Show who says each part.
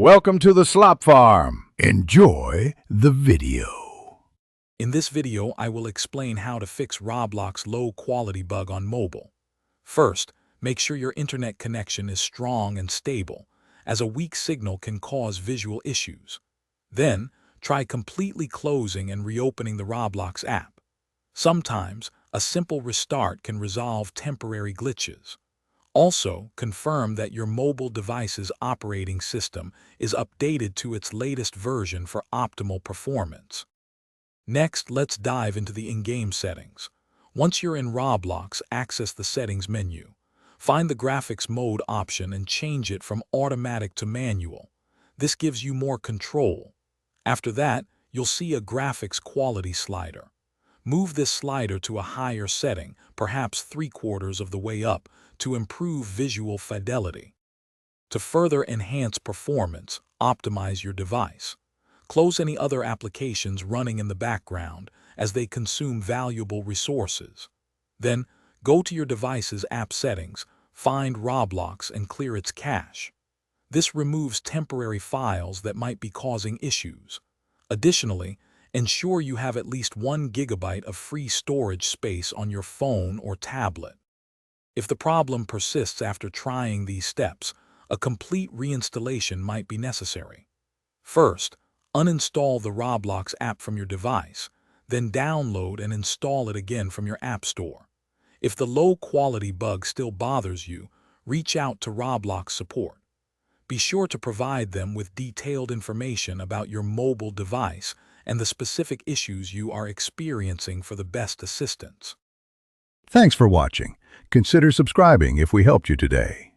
Speaker 1: Welcome to the Slop Farm. Enjoy the video.
Speaker 2: In this video, I will explain how to fix Roblox low-quality bug on mobile. First, make sure your internet connection is strong and stable, as a weak signal can cause visual issues. Then, try completely closing and reopening the Roblox app. Sometimes, a simple restart can resolve temporary glitches. Also, confirm that your mobile device's operating system is updated to its latest version for optimal performance. Next, let's dive into the in-game settings. Once you're in Roblox, access the Settings menu. Find the Graphics Mode option and change it from automatic to manual. This gives you more control. After that, you'll see a graphics quality slider. Move this slider to a higher setting, perhaps 3/4 of the way up, to improve visual fidelity. To further enhance performance, optimize your device. Close any other applications running in the background, as they consume valuable resources. Then, go to your device's app settings, find Roblox and clear its cache. This removes temporary files that might be causing issues. Additionally, ensure you have at least 1 GB of free storage space on your phone or tablet. If the problem persists after trying these steps, a complete reinstallation might be necessary. First, uninstall the Roblox app from your device, then download and install it again from your app store. If the low-quality bug still bothers you, reach out to Roblox support. Be sure to provide them with detailed information about your mobile device and the specific issues you are experiencing for the best assistance.
Speaker 1: Thanks for watching. Consider subscribing if we helped you today.